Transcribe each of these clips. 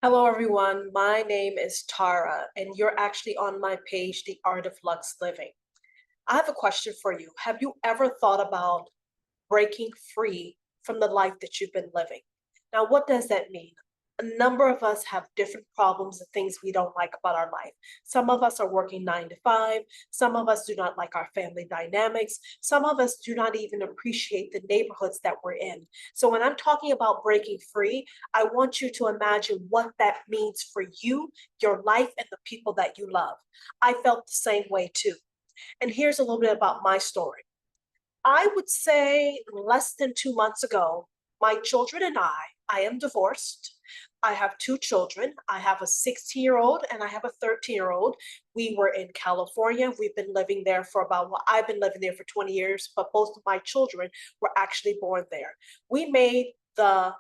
Hello, everyone. My name is Tara, and you're actually on my page, The Art of Lux Living. I have a question for you. Have you ever thought about breaking free from the life that you've been living? Now, what does that mean? A number of us have different problems and things we don't like about our life. Some of us are working 9 to 5. Some of us do not like our family dynamics. Some of us do not even appreciate the neighborhoods that we're in. So, when I'm talking about breaking free, I want you to imagine what that means for you, your life, and the people that you love. I felt the same way too. And here's a little bit about my story. I would say less than 2 months ago, my children and I am divorced. I have two children. I have a 16-year-old and I have a 13-year-old. We were in California. We've been living there for well, I've been living there for 20 years, but both of my children were actually born there. We made the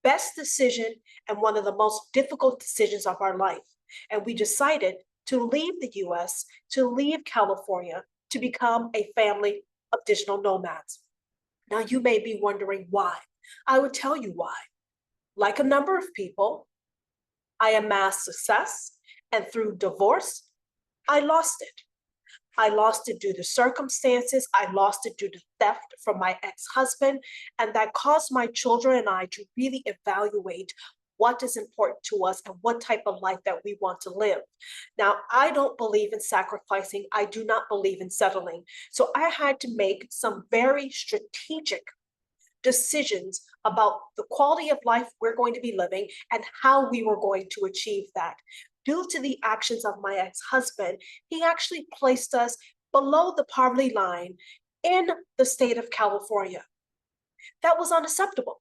best decision and one of the most difficult decisions of our life. And we decided to leave the US, to leave California, to become a family of digital nomads. Now, you may be wondering why. I would tell you why. Like a number of people, I amassed success, and through divorce, I lost it. I lost it due to circumstances. I lost it due to theft from my ex husband. And that caused my children and I to really evaluate what is important to us and what type of life that we want to live. Now, I don't believe in sacrificing, I do not believe in settling. So I had to make some very strategic decisions about the quality of life we're going to be living and how we were going to achieve that. Due to the actions of my ex husband, he actually placed us below the poverty line in the state of California. That was unacceptable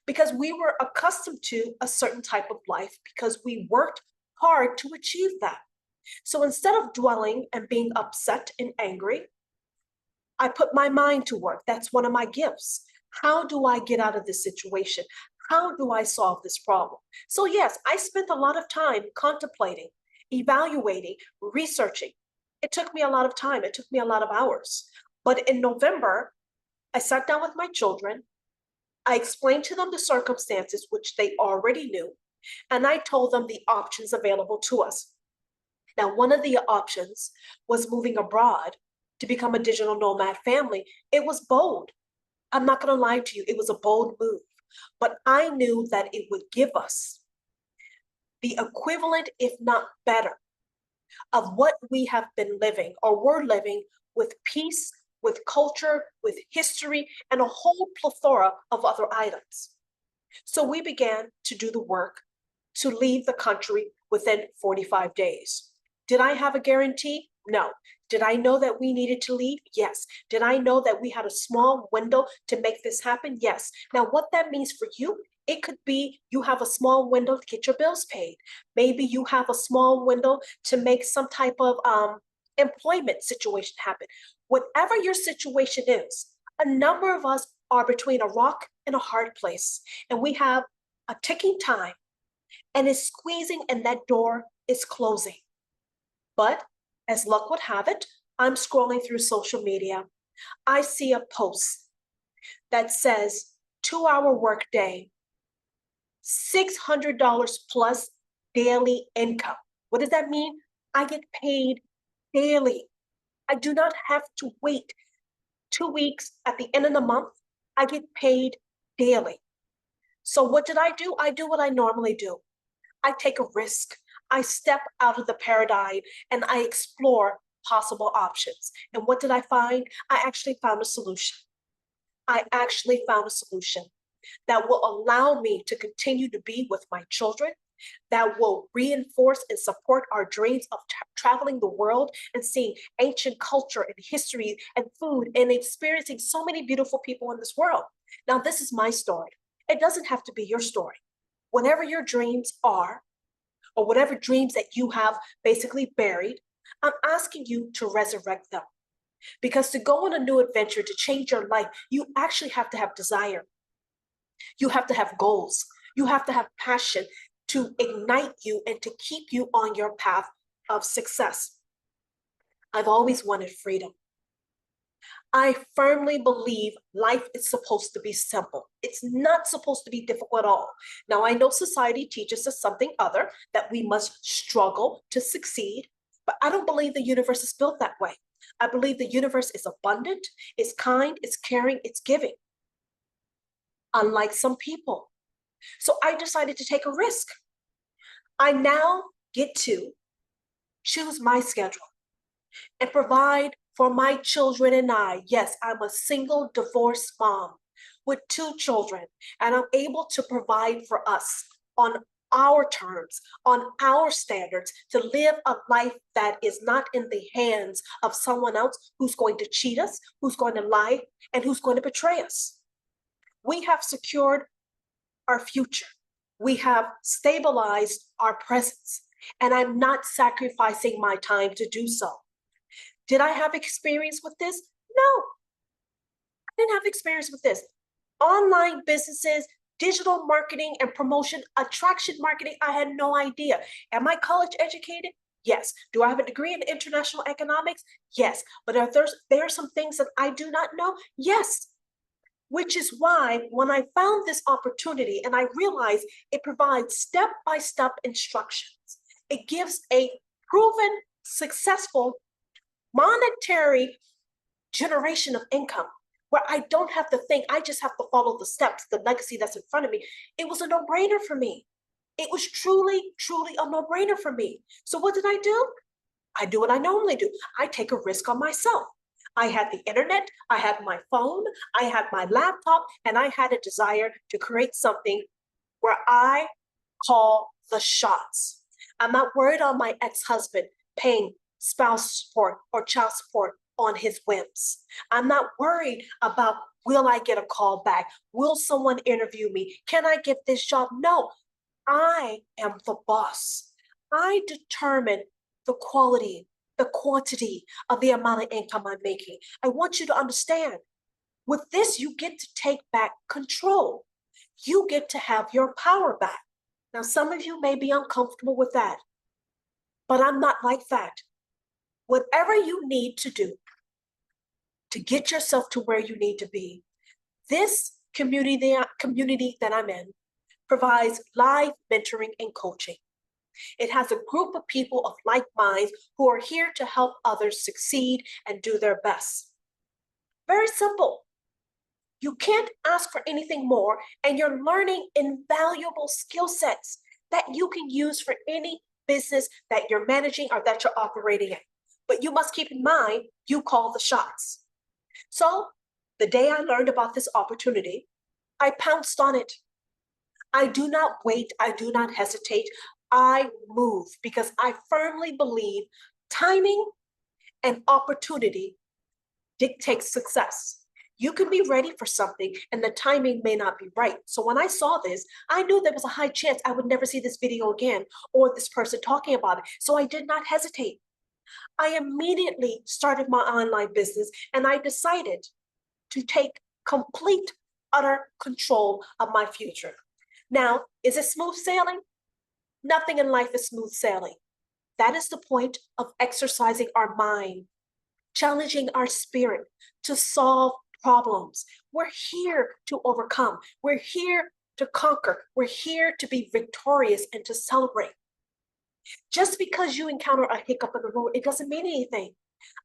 because we were accustomed to a certain type of life because we worked hard to achieve that. So instead of dwelling and being upset and angry, I put my mind to work. That's one of my gifts. How do I get out of this situation? How do I solve this problem? So, yes, I spent a lot of time contemplating, evaluating, researching. It took me a lot of time, it took me a lot of hours. But in November, I sat down with my children. I explained to them the circumstances, which they already knew, and I told them the options available to us. Now, one of the options was moving abroad to become a digital nomad family. It was bold. I'm not going to lie to you, it was a bold move. But I knew that it would give us the equivalent, if not better, of what we have been living or were living with peace, with culture, with history, and a whole plethora of other items. So we began to do the work to leave the country within 45 days. Did I have a guarantee? No. Did I know that we needed to leave? Yes. Did I know that we had a small window to make this happen? Yes. Now, what that means for you, it could be you have a small window to get your bills paid. Maybe you have a small window to make some type of employment situation happen. Whatever your situation is, a number of us are between a rock and a hard place, and we have a ticking time, and it's squeezing, and that door is closing. But as luck would have it, I'm scrolling through social media. I see a post that says 2 hour workday, $600 plus daily income. What does that mean? I get paid daily. I do not have to wait 2 weeks at the end of the month. I get paid daily. So what did I do? I do what I normally do. I take a risk. I step out of the paradigm and I explore possible options. And what did I find? I actually found a solution. I actually found a solution that will allow me to continue to be with my children, that will reinforce and support our dreams of traveling the world and seeing ancient culture and history and food and experiencing so many beautiful people in this world. Now, this is my story. It doesn't have to be your story. Whatever your dreams are, or whatever dreams that you have basically buried, I'm asking you to resurrect them. Because to go on a new adventure, to change your life, you actually have to have desire. You have to have goals. You have to have passion to ignite you and to keep you on your path of success. I've always wanted freedom. I firmly believe life is supposed to be simple. It's not supposed to be difficult at all. Now, I know society teaches us something other, that we must struggle to succeed, but I don't believe the universe is built that way. I believe the universe is abundant, it's kind, it's caring, it's giving, unlike some people. So I decided to take a risk. I now get to choose my schedule and provide for my children and I. Yes, I'm a single divorced mom with two children, and I'm able to provide for us on our terms, on our standards, to live a life that is not in the hands of someone else who's going to cheat us, who's going to lie, and who's going to betray us. We have secured our future. We have stabilized our presence, and I'm not sacrificing my time to do so. Did I have experience with this? No, I didn't have experience with this. Online businesses, digital marketing and promotion, attraction marketing, I had no idea. Am I college educated? Yes. Do I have a degree in international economics? Yes. But there are some things that I do not know? Yes. Which is why when I found this opportunity and I realized it provides step-by-step instructions, it gives a proven, successful monetary generation of income where I don't have to think, I just have to follow the steps, the legacy that's in front of me. It was a no-brainer for me. It was truly, truly a no-brainer for me. So what did I do? I do what I normally do. I take a risk on myself. I had the internet, I had my phone, I had my laptop, and I had a desire to create something where I call the shots. I'm not worried on my ex-husband paying spouse support or child support on his whims. I'm not worried about, will I get a call back? Will someone interview me? Can I get this job? No, I am the boss. I determine the quality, the quantity of the amount of income I'm making. I want you to understand, with this, you get to take back control. You get to have your power back. Now, some of you may be uncomfortable with that, but I'm not like that. Whatever you need to do to get yourself to where you need to be, this community that I'm in provides live mentoring and coaching. It has a group of people of like minds who are here to help others succeed and do their best. Very simple. You can't ask for anything more, and you're learning invaluable skill sets that you can use for any business that you're managing or that you're operating in. But you must keep in mind, you call the shots. So the day I learned about this opportunity, I pounced on it. I do not wait, I do not hesitate. I move because I firmly believe timing and opportunity dictates success. You can be ready for something and the timing may not be right. So when I saw this, I knew there was a high chance I would never see this video again or this person talking about it. So I did not hesitate. I immediately started my online business and I decided to take complete, utter control of my future. Now, is it smooth sailing? Nothing in life is smooth sailing. That is the point of exercising our mind, challenging our spirit to solve problems. We're here to overcome. We're here to conquer. We're here to be victorious and to celebrate. Just because you encounter a hiccup in the road, it doesn't mean anything.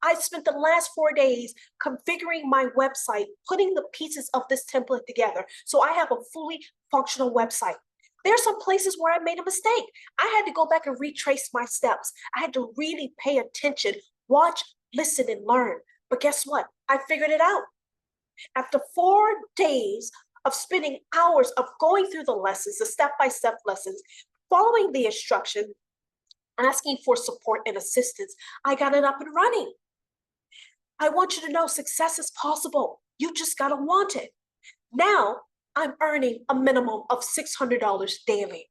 I spent the last 4 days configuring my website, putting the pieces of this template together. So I have a fully functional website. There are some places where I made a mistake. I had to go back and retrace my steps. I had to really pay attention, watch, listen, and learn. But guess what? I figured it out. After 4 days of spending hours of going through the lessons, the step-by-step lessons, following the instruction, asking for support and assistance, I got it up and running. I want you to know success is possible. You just got to want it. Now I'm earning a minimum of $600 daily.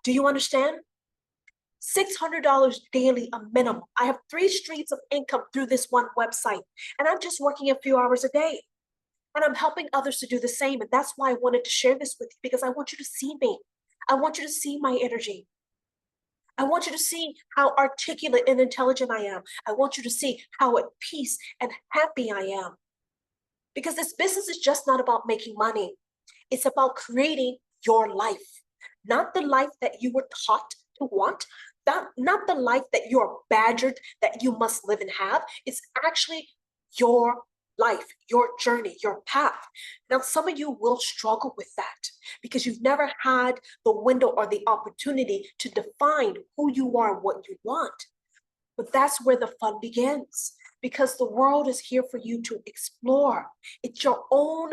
Do you understand? $600 daily, a minimum. I have 3 streams of income through this one website, and I'm just working a few hours a day. And I'm helping others to do the same. And that's why I wanted to share this with you, because I want you to see me. I want you to see my energy. I want you to see how articulate and intelligent I am. I want you to see how at peace and happy I am. Because this business is just not about making money. It's about creating your life, not the life that you were taught to want, not the life that you're badgered that you must live and have. It's actually your life, your journey, your path. Now, some of you will struggle with that because you've never had the window or the opportunity to define who you are and what you want. But that's where the fun begins because the world is here for you to explore. It's your own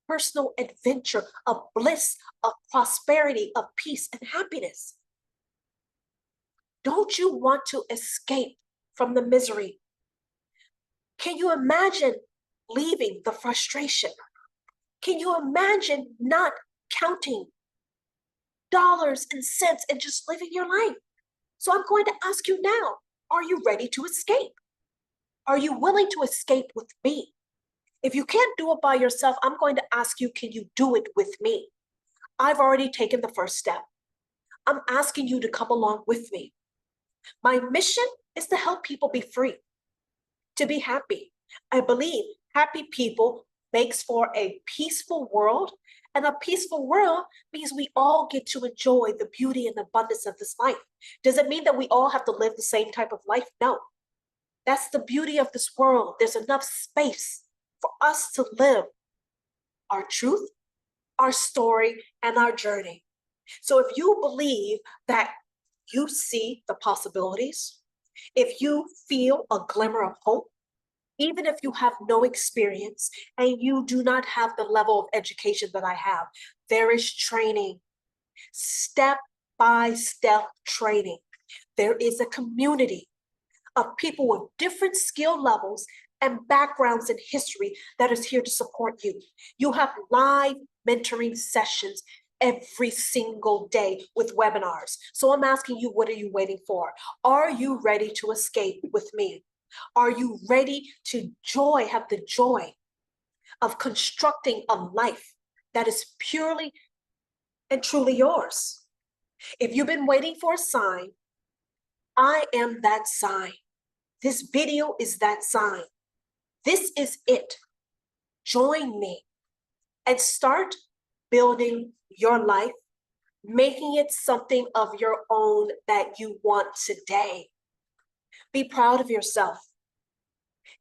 personal adventure of bliss, of prosperity, of peace and happiness. Don't you want to escape from the misery? Can you imagine leaving the frustration? Can you imagine not counting dollars and cents and just living your life? So I'm going to ask you now, are you ready to escape? Are you willing to escape with me? If you can't do it by yourself, I'm going to ask you, can you do it with me? I've already taken the first step. I'm asking you to come along with me. My mission is to help people be free, to be happy. I believe happy people makes for a peaceful world, and a peaceful world means we all get to enjoy the beauty and abundance of this life. Does it mean that we all have to live the same type of life? No. That's the beauty of this world. There's enough space for us to live our truth, our story, and our journey. So if you believe that you see the possibilities, if you feel a glimmer of hope, even if you have no experience and you do not have the level of education that I have, there is training, step-by-step training. There is a community of people with different skill levels and backgrounds in history that is here to support you. You have live mentoring sessions every single day with webinars. So I'm asking you, what are you waiting for? Are you ready to escape with me? Are you ready to have the joy of constructing a life that is purely and truly yours? If you've been waiting for a sign, I am that sign. This video is that sign. This is it. Join me and start building your life, making it something of your own that you want today. Be proud of yourself.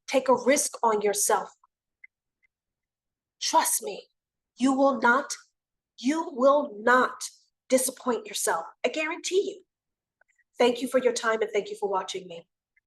Take a risk on yourself. Trust me, you will not disappoint yourself. I guarantee you. Thank you for your time and thank you for watching me.